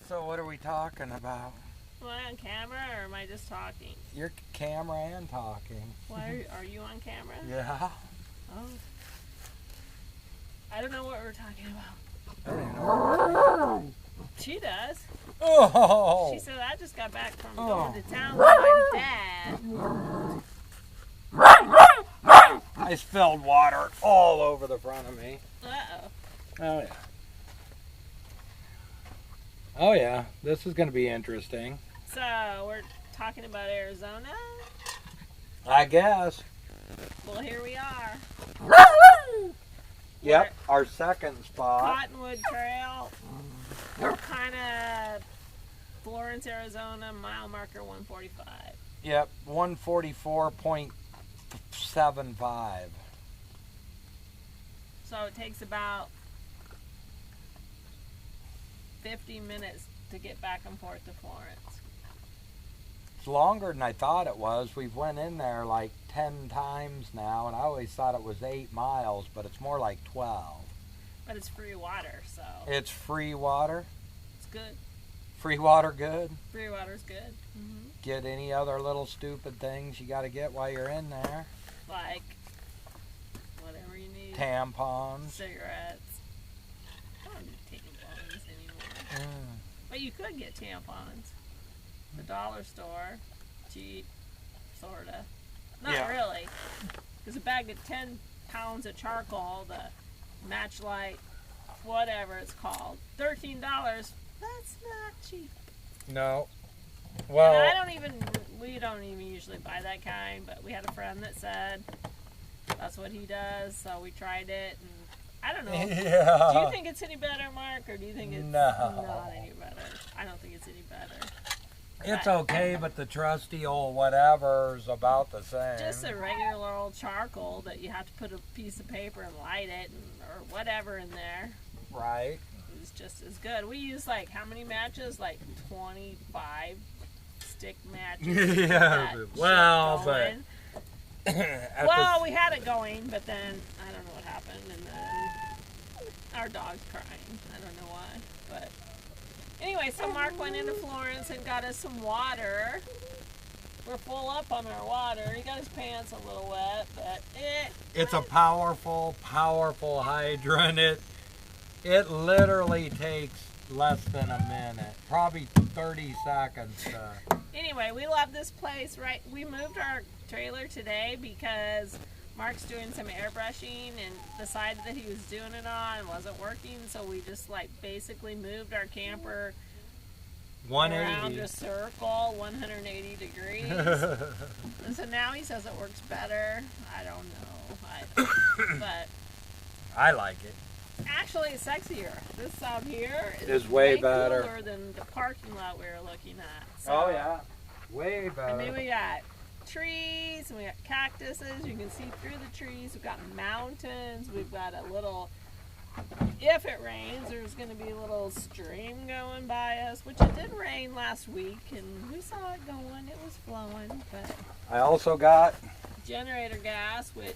So what are we talking about? Am I on camera or am I just talking? You're camera and talking. Why are you on camera? Yeah. Oh. I don't know what we're talking about. I don't even know what we're talking She does. about. Oh! She said, I just got back from going to town with my dad. I spilled water all over the front of me. Uh-oh. Oh yeah. Oh yeah. This is going to be interesting. So, we're talking about Arizona? I guess. Well, here we are. Yep, our second spot. Cottonwood Trail. Kind of Florence, Arizona, mile marker 145. Yep, 144.75. So it takes about 50 minutes to get back and forth to Florence. It's longer than I thought it was. We've went in there like 10 times now, and I always thought it was 8 miles, but it's more like 12. But it's free water, so It's free water. it's good. Free water good. Free water's good. Mm-hmm. Get any other little stupid things you got to get while you're in there. Like whatever you need. Tampons. Cigarettes. I don't need tampons anymore. But you could get tampons. The dollar store. Cheap. Sorta. Not Yeah. really. Because a bag of 10 pounds of charcoal, the Matchlight, whatever it's called, $13. That's not cheap. No. And Well, we don't even usually buy that kind, but we had a friend that said that's what he does, so we tried it, and I don't know. yeah. Do you think it's any better, Mark, or do you think it's No. not any better? I don't think it's any better. It's okay, but the trusty old whatever's about the same. Just a regular old charcoal that you have to put a piece of paper and light it, or whatever in there. Right. It was just as good. We used like how many matches? Like 25 stick matches. Yeah, well, but well, we had it going, but then I don't know what happened, and then our dog's crying. I don't know why, but anyway, so Mark went into Florence and got us some water. We're full up on our water. He got his pants a little wet, but it's a powerful hydrant. It literally takes less than a minute, probably 30 seconds. Anyway, we love this place, right? We moved our trailer today because Mark's doing some airbrushing and decided that he was doing it on wasn't working, so we just like basically moved our camper 180. around a circle 180 degrees. And so now he says it works better. I don't know. But I like it. actually it's sexier. This out here Is way cooler better. than the parking lot we were looking at. So, Oh yeah, way better. I mean, we got trees and we got cactuses. You can see through the trees. We've got mountains. We've got a little, if it rains, there's going to be a little stream going by us, which it did rain last week, and we saw it going. It was flowing, but I also got generator gas, which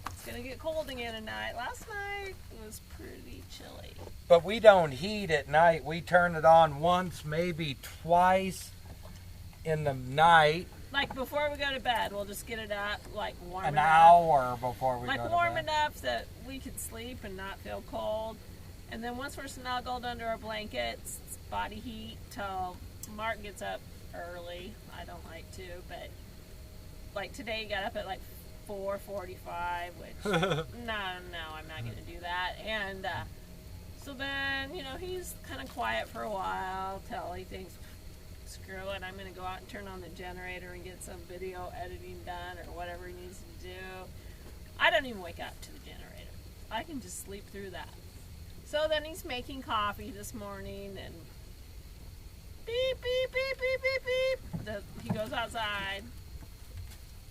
it's going to get cold again tonight. Last night it was pretty chilly. But we don't heat at night. We turn it on once, maybe twice in the night. Like before we go to bed, we'll just get it up, like warm An enough. hour before we Like go to warm bed. enough that we could sleep and not feel cold. And then once we're snuggled under our blankets, it's body heat till Mark gets up early. I don't like to, but like today he got up at like 4:45, which no, I'm not going to do that. And so then, you know, he's kind of quiet for a while till he thinks, screw it, I'm going to go out and turn on the generator and get some video editing done or whatever he needs to do. I don't even wake up to the generator. I can just sleep through that. So then he's making coffee this morning and beep, beep, beep, beep, beep, beep. He goes outside.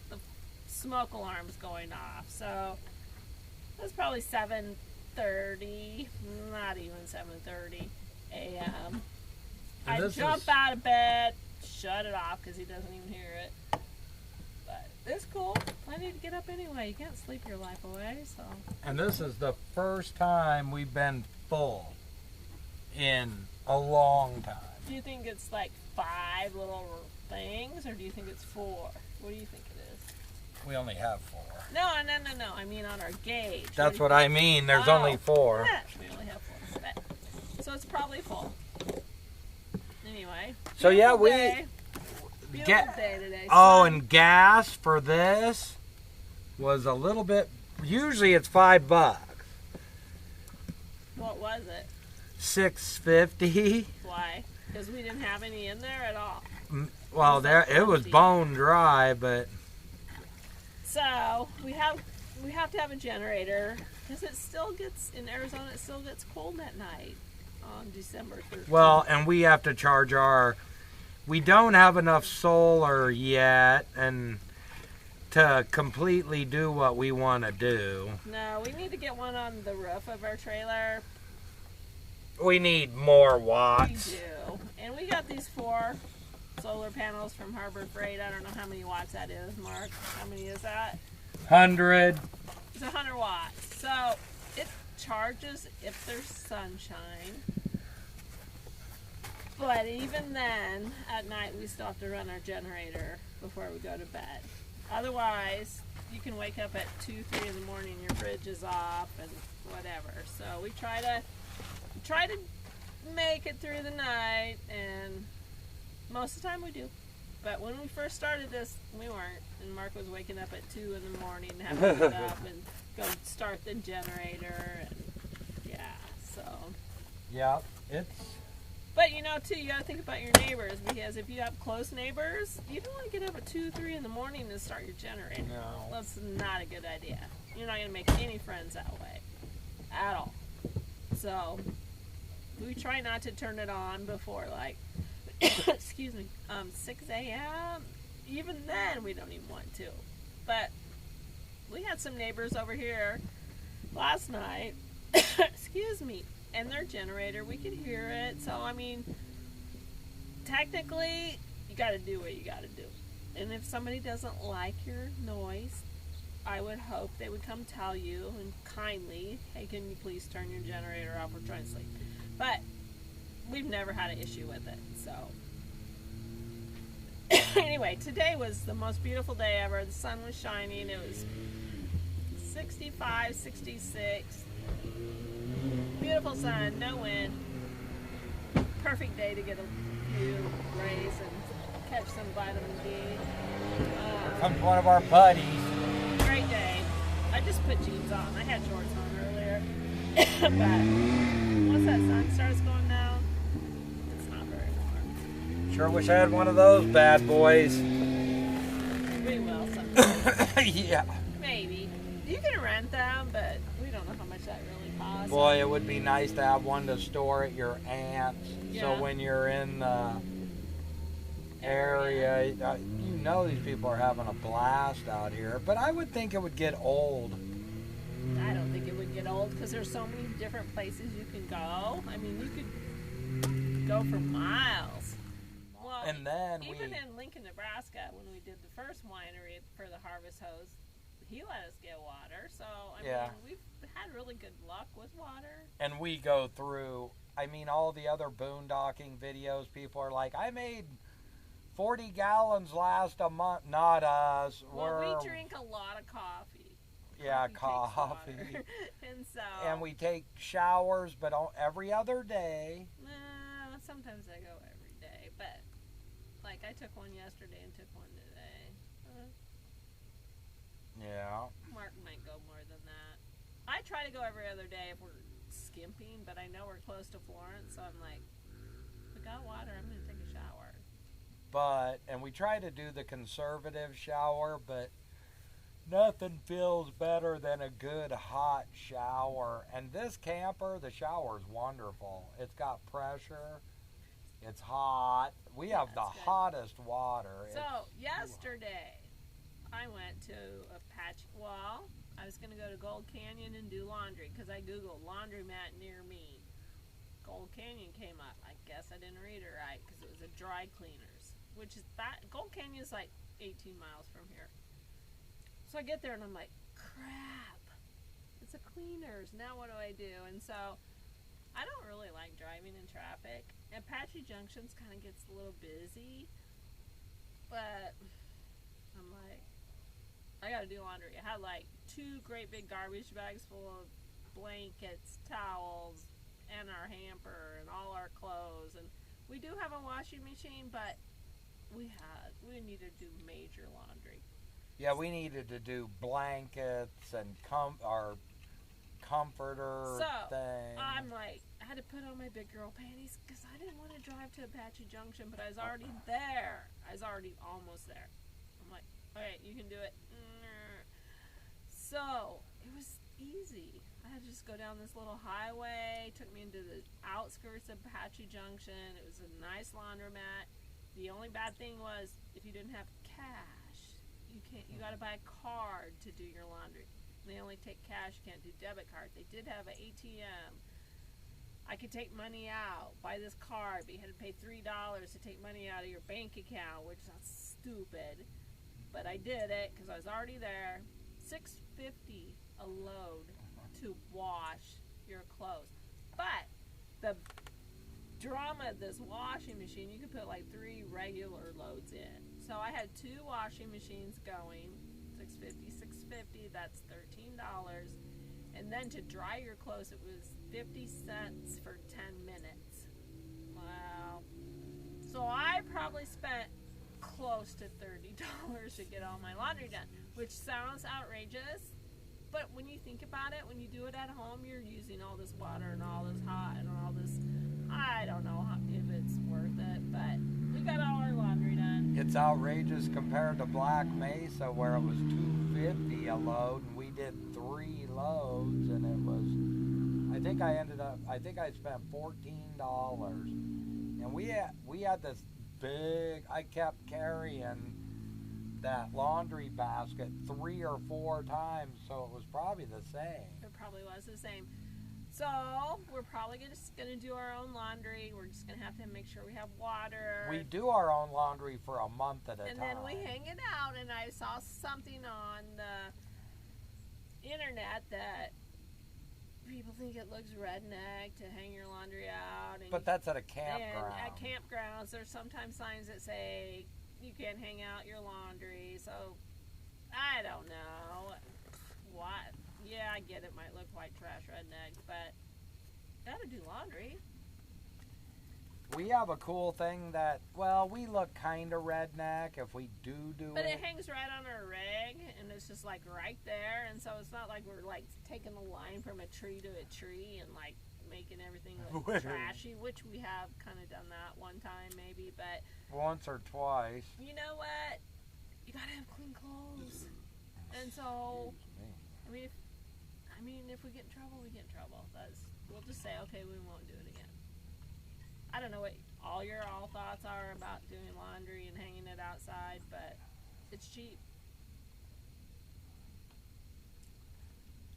The smoke alarm's going off. So it's probably 7:30, not even 7:30 a.m. I jump out of bed, shut it off because he doesn't even hear it. But it's cool. I need to get up anyway. You can't sleep your life away, so. And this is the first time we've been full in a long time. Do you think it's like 5 little things, or do you think it's 4? What do you think it is? We only have 4. No. I mean on our gauge. That's what I mean. There's only 4. Yeah, we only have 4. But, so it's probably full. Anyway. So yeah, we beautiful day today. Oh, and gas for this was a little bit. Usually it's $5. What was it? $6.50. Why? Because we didn't have any in there at all. Well, it was bone dry, but so we have to have a generator because it still gets in Arizona. It still gets cold at night on December 13th. Well, and we have to charge our. We don't have enough solar yet, and to completely do what we want to do. No, we need to get one on the roof of our trailer. We need more watts. We do. And we got these 4 solar panels from Harbor Freight. I don't know how many watts that is, Mark. How many is that? 100. It's 100 watts. So it charges if there's sunshine. But even then, at night, we still have to run our generator before we go to bed. Otherwise, you can wake up at 2, 3 in the morning, your fridge is off and whatever. So we try to make it through the night, and most of the time we do. But when we first started this, we weren't. And Mark was waking up at 2 in the morning, having to get up and go start the generator, and yeah, so. Yeah, it's. But you know, too, you got to think about your neighbors, because if you have close neighbors, you don't want to get up at 2, 3 in the morning and start your generator. No. That's not a good idea. You're not going to make any friends that way at all. So we try not to turn it on before like excuse me, 6 a.m. Even then, we don't even want to. But we had some neighbors over here last night, excuse me, and their generator, we could hear it. So, I mean, technically, you got to do what you got to do. And if somebody doesn't like your noise, I would hope they would come tell you and kindly, hey, can you please turn your generator off? We're trying to sleep. But we've never had an issue with it, so. Anyway, today was the most beautiful day ever. The sun was shining. It was 65, 66. Beautiful sun, no wind. Perfect day to get a few rays and catch some vitamin D. Here comes one of our buddies. Great day. I just put jeans on. I had shorts on earlier. But once that sun starts going down, it's not very warm. Sure wish I had one of those bad boys. We will sometime. Yeah. Maybe. You can rent them, but we don't know how much that really costs. Boy, it would be nice to have one to store at your aunt's. Yeah. So when you're in the area, you know these people are having a blast out here. But I would think it would get old. I don't think it would get old because there's so many different places you can go. I mean, you could go for miles. Well, And then even in Lincoln, Nebraska, when we did the first winery for the Harvest Hose, he let us get water. So, I mean, we've had really good luck with water. And we go through, I mean, all the other boondocking videos, people are like, I made 40 gallons last a month. Not us. Well, we drink a lot of coffee. Yeah, Coffee. And so. And we take showers, but every other day. Sometimes I go every day, but like I took one yesterday and took one today. Yeah. Mark might go more than that. I try to go every other day if we're skimping, but I know we're close to Florence, so I'm like, if we got water, I'm going to take a shower. And we try to do the conservative shower, but nothing feels better than a good hot shower. And this camper, the shower is wonderful. It's got pressure. It's hot. We have the hottest water. So yesterday, I went to I was going to go to Gold Canyon and do laundry because I Googled laundromat near me. Gold Canyon came up. I guess I didn't read it right because it was a dry cleaners, which is Gold Canyon is like 18 miles from here. So I get there and I'm like, crap, it's a cleaners. Now what do I do? And so I don't really like driving in traffic. And Apache Apache Junction's kind of gets a little busy, but I'm like, I gotta do laundry. I had like 2 great big garbage bags full of blankets, towels, and our hamper, and all our clothes. And we do have a washing machine, but we need to do major laundry. Yeah, we needed to do blankets and our comforter thing. I'm like, I had to put on my big girl panties because I didn't want to drive to Apache Junction, but I was already there. I was already almost there. I'm like, okay, you can do it. So it was easy. I had to just go down this little highway. Took me into the outskirts of Apache Junction. It was a nice laundromat. The only bad thing was if you didn't have cash, you can't. You got to buy a card to do your laundry. They only take cash. You can't do debit card. They did have an ATM. I could take money out, buy this card, but you had to pay $3 to take money out of your bank account, which is stupid. But I did it because I was already there. $6.50 a load to wash your clothes. But the drama of this washing machine, you could put like 3 regular loads in. So I had 2 washing machines going, $6.50, that's $13. And then to dry your clothes, it was 50 cents for 10 minutes. Wow. So I probably spent close to $30 to get all my laundry done, which sounds outrageous, but when you think about it, when you do it at home, you're using all this water and all this hot and all this, I don't know if it's worth it, but we got all our laundry done. It's outrageous compared to Black Mesa where it was $2.50 a load and we did 3 loads, and it was, I think I spent $14, and we had this big, I kept carrying that laundry basket 3 or 4 times, so it was probably the same. It probably was the same. So we're probably just going to do our own laundry. We're just going to have to make sure we have water. We do our own laundry for a month at a time. And then we hang it out, and I saw something on the internet that people think it looks redneck to hang your laundry out. But that's at a campground. And at campgrounds, there's sometimes signs that say you can't hang out your laundry. So, I don't know. What? Yeah, I get it. Might look white trash redneck, but gotta do laundry. We have a cool thing that, well, we look kind of redneck if we do it. But it hangs right on our rig, and it's just like right there, and so it's not like we're like taking the line from a tree to a tree and like making everything look trashy, which we have kind of done that one time maybe, but once or twice. You know what? You gotta have clean clothes, and so I mean, if we get in trouble, we get in trouble. We'll just say, okay, we won't do it again. I don't know what all your thoughts are about doing laundry and hanging it outside, but it's cheap.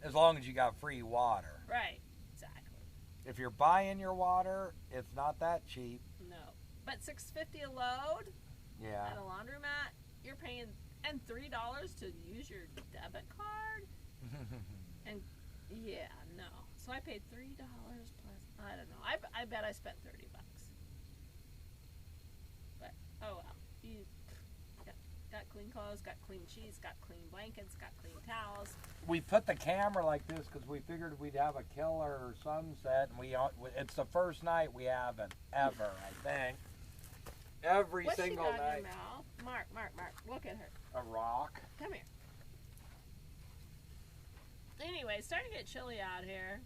As long as you got free water. Right, exactly. If you're buying your water, it's not that cheap. No, but $6.50 a load. Yeah. At a laundromat, you're paying and $3 to use your debit card. And yeah, no. So I paid $3 plus. I don't know. I bet I spent $30. But oh well. You got clean clothes, got clean sheets, got clean blankets, got clean towels. We put the camera like this because we figured we'd have a killer sunset, and it's the first night we haven't ever. I think every What's single she got night. in her mouth? Mark, look at her. A rock. Come here. Anyway, it's starting to get chilly out here.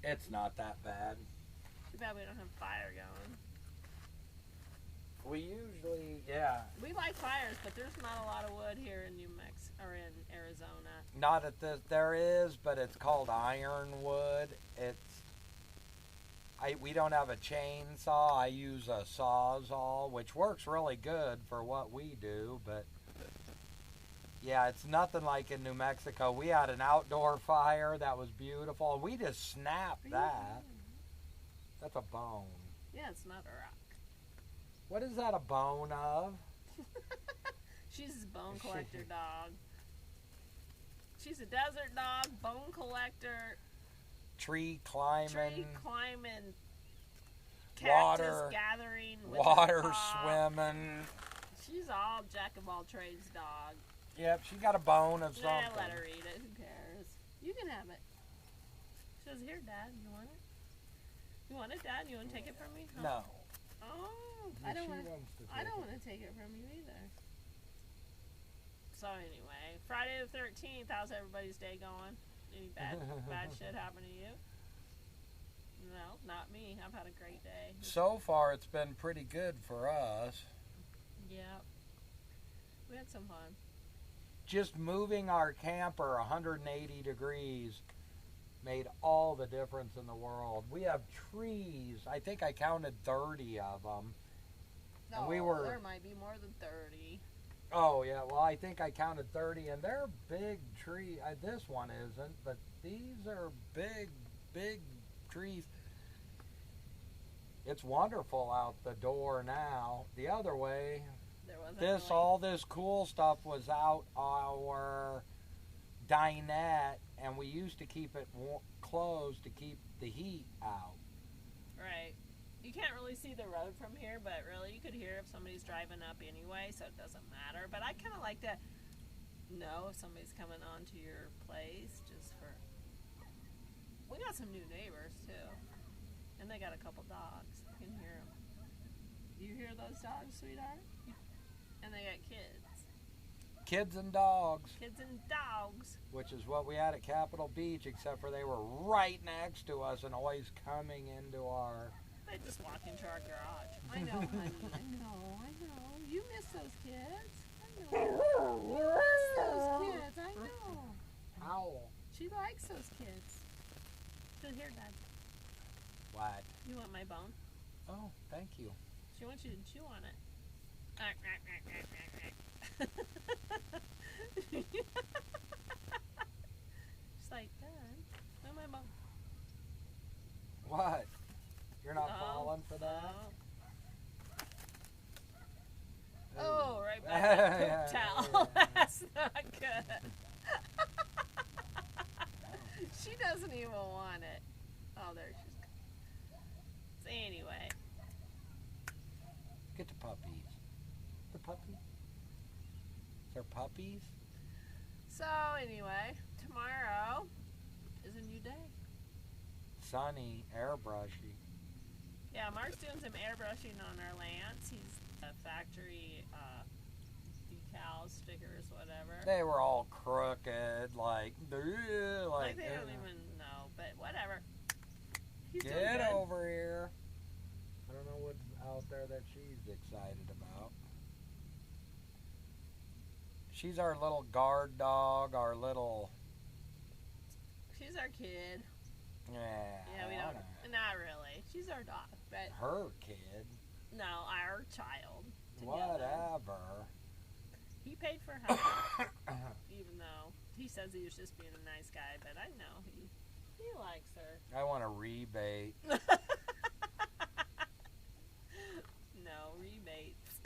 It's not that bad. Too bad we don't have fire going. We usually, yeah. We like fires, but there's not a lot of wood here in New Mexico or in Arizona. Not at this. There is, but it's called ironwood. We don't have a chainsaw. I use a sawzall, which works really good for what we do, but yeah, it's nothing like in New Mexico. We had an outdoor fire that was beautiful. We just snapped that. That's a bone. Yeah, it's not a rock. What is that a bone of? She's a bone collector dog. She's a desert dog, bone collector. tree climbing, cactus water gathering, with water her paw. swimming. She's all jack of all trades dog. Yep, she got a bone of something. Nah, let her eat it. Who cares? You can have it. She says, "Here, Dad. You want it? You want it, Dad? You want to take it from me?" Huh? No. Oh, Yeah, I don't she want. wants to I take don't it. want to take it from you either. So anyway, Friday the 13th. How's everybody's day going? Any bad shit happen to you? No, not me. I've had a great day. So far, it's been pretty good for us. Yeah, we had some fun. Just moving our camper 180 degrees made all the difference in the world. We have trees. I think I counted 30 of them. No, And we were- there might be more than 30. Oh, yeah. Well, I think I counted 30, and they're big trees. This one isn't, but these are big, big trees. It's wonderful out the door now. The other way, There wasn't really. all this cool stuff was out our dinette, and we used to keep it closed to keep the heat out. Right. You can't really see the road from here, but really you could hear if somebody's driving up anyway, so it doesn't matter. But I kind of like to know if somebody's coming onto your place just for... We got some new neighbors, too. And they got a couple dogs. You can hear them. Do you hear those dogs, sweetheart? And they got kids. Kids and dogs, Kids and dogs. which is what we had at Capitol Beach, except for they were right next to us and always coming into our... They just walk into our garage. I know, honey. I know. You miss those kids. I know. You miss those kids. I know. Owl. She likes those kids. So here, Dad. What? You want my bone? Oh, thank you. She wants you to chew on it. She's like, Dad, where's my bone? What? You're not Oh, falling for that? Oh, right back to the poop towel. yeah. That's not good. She doesn't even want it. Oh, there she's gone. So anyway, Get the puppies. The puppy? They're puppies? so anyway, tomorrow is a new day. Sunny, airbrushy. Yeah, Mark's doing some airbrushing on our Lance. He's a factory decals, stickers, whatever. They were all crooked, like Like they don't even know, but whatever. He's doing Get good. over here. I don't know what's out there that she's excited about. She's our little guard dog, our little... She's our kid. Yeah, Yeah, we I don't. know. Not really. She's our dog, but Her kid. no, our child. Together. Whatever. He paid for her, even though he says he was just being a nice guy. But I know he likes her. I want a rebate. No rebates.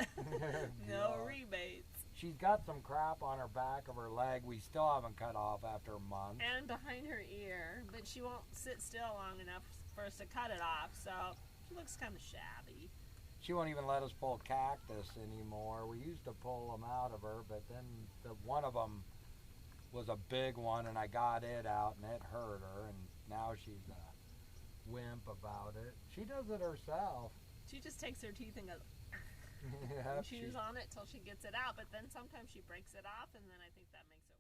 No God. rebates. She's got some crap on her back of her leg we still haven't cut off after months. And behind her ear, but she won't sit still long enough for us to cut it off. So she looks kind of shabby. She won't even let us pull cactus anymore. We used to pull them out of her, but then one of them was a big one, and I got it out, and it hurt her, and now she's a wimp about it. She does it herself. She just takes her teeth and goes Yeah, and chews on it till she gets it out. But then sometimes she breaks it off, and then I think that makes it